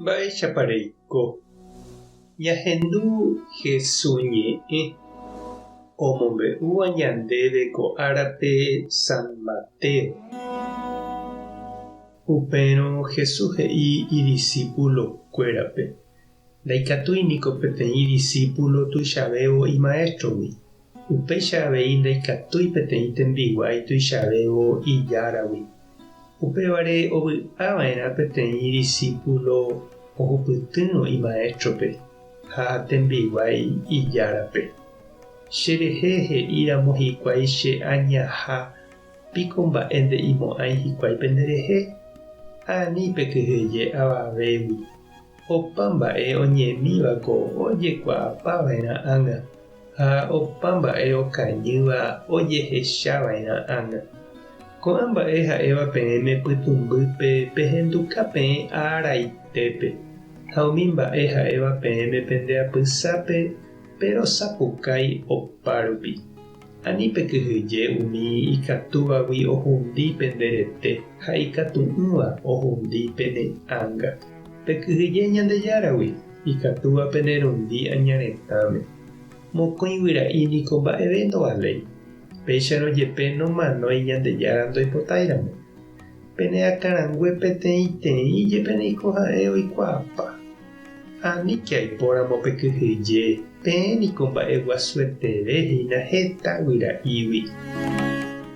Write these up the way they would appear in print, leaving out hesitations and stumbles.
Mba'éichapareiko ñahendu Jesús ñe'ẽ omombe'úva ñandéve ko árape San Mateo. Upérõ Jesús he'i idiscípulokuérape: ndaikatúiniko peteĩ idiscípulo tuichavévo imaestrógui. Upéicha avei ndaikatúi peteĩ tembiguái tuichavévo ijáragui. Upévare ovy'ava'erã peteĩ idiscípulo ohupytýrõ imaestrope ha tembiguái ijárape. Cherehe he'íramo hikuái che añaha piko mba'e nde'imo'ãi hikuái penderehe. Ani pekyhyje avavégui. Opa mba'e oñemívako ojekuaapava'erã ág̃a ha opa mba'e okañýva ojehechava'erã ág̃a. Ko'ã mba'e ha'éva peẽme pytumbýpe pehenduka peẽ áraitépe ha umi mba'e ha'éva peẽme pendeapysápe perosapukái opárupi. Ani pekyhyje umi ikatúvagui ohundi penderete ha ikatu'ỹva ohundi pene ág̃a. Pekyhyje Ñandejáragui ikatúva penerundi añaretãme. Mokõi guyra'i niko mba'eve ndovaléi. Péicharõ jepe nomanói Ñandejára ndoipotáiramo. Pene akarangue peteĩteĩ jepe niko ha'e oikuaápa. Aníke aipóramo pekyhyje peẽ niko mba'e guasueterehína heta guyra'ígui.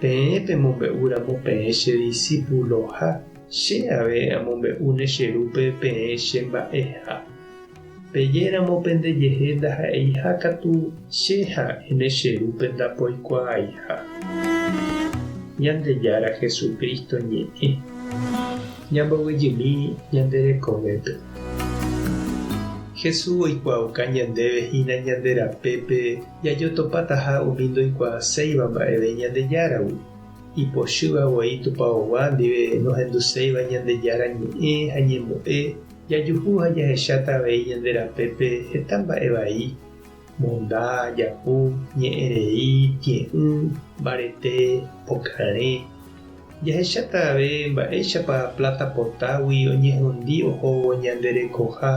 Peẽ pemombe'úramo peẽ che discípuloha che ave amombe'úne che rúpe peẽ che mba'eha. Pejéramo pendejehe ndaha'éiha katu che ha'éne che rúpe ndapoikuaaiha. Ñandejára Jesukristo ñe'ẽ ñambovyjymi ñande rekovépe. Jesús oikuauka ñandéve hína ñande rapépe jajotopáta umi ndoikuaaséiva mba'eve Ñandejáragui. Ipochývavoi tupãvova ndive nohenduséiva Ñandejára ñe'ẽ ha ñembo'e jajuhu ha jahecháta avei ñande rapépe heta mba'e vai: monda, jahu, ñe'ẽrei, ti'ỹ, mbarete, pokarẽ. Jahecháta ave mba'éichapa plata potágui oñehundi ohóvo ñande rekoha,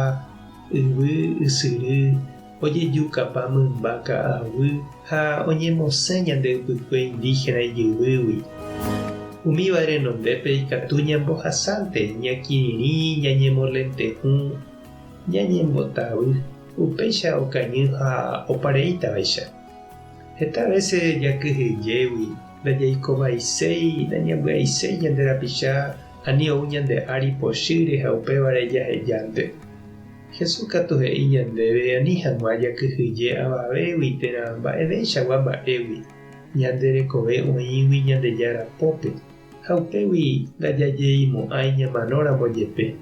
yvy, ysyry, ojejukapa mymba ka'avy ha oñemosẽ ñande ypykue indígena ijyvýgui. Umíva renondépe ikatu ñambohasánte ñakirirĩ, ñañemolentehu, ñañembotavy. Upéicha okañy ha opareítavaicha. Heta vece jakyhyjégui ndajaikovaicéi ndañambyaiséi ñande rapicha ani ou ñande ári pochýre ha upévare jahejánte. Jesús katu he'i ñandéve ani hag̃ua jakyhyje avavégui térã mba'evéichagua mba'égui ñande rekove oĩgui Ñandejára pópe ha upégui ndajajeimo'ãi ñamanóramo jepe.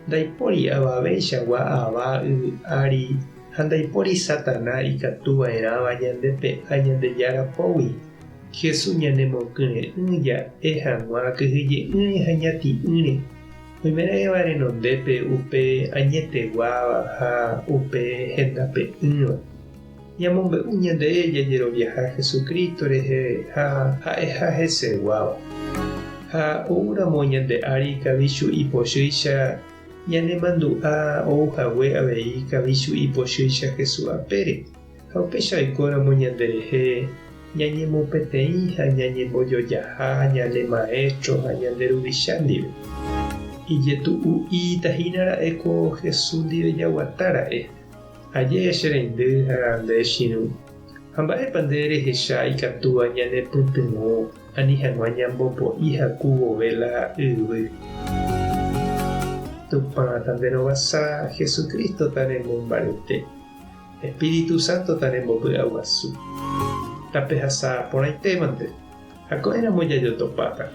Ndaipóri avavéichagua ava yvy ári ha ndaipóri Satanás ikatuva'erãva ñandepe ha Ñandejára pógui. Jesús ñanemokyrẽ'ỹja hag̃ua kyhyje'ỹre ha ñati'ỹre. Oime'ẽva renondépe upe añeteguáva ha upe hendape'ỹva. Ñamombe'u ñande jajeroviaha Jesukristo rehe ha ha'eha heseguáva. Ha oúramo ñande ári ikavichu ipochýicha ñanemandu'a ouhague avei ikavichu ipochýicha Jesús apére. Ha upéicha oikóramo ñanderehe ñañemopeteĩ ha ñañembojojaha ñane maestro ha ñande ruvicha ndive. Ijetú'itahínara'éko Jesús ndive jaguatára'e. Aje che reindy ha ndechirũ. Ha mba'épa nderehecha ikatúva ñanepytyvõ ani hag̃ua ñambopo'i haku vove la yvy. Tupãta nde rovasa Jesukristo tarembombarete. Espíritu Santo tarembopy'aguasu. Tapehasa porãitémante. Ha ko'ẽramo jajotopáta.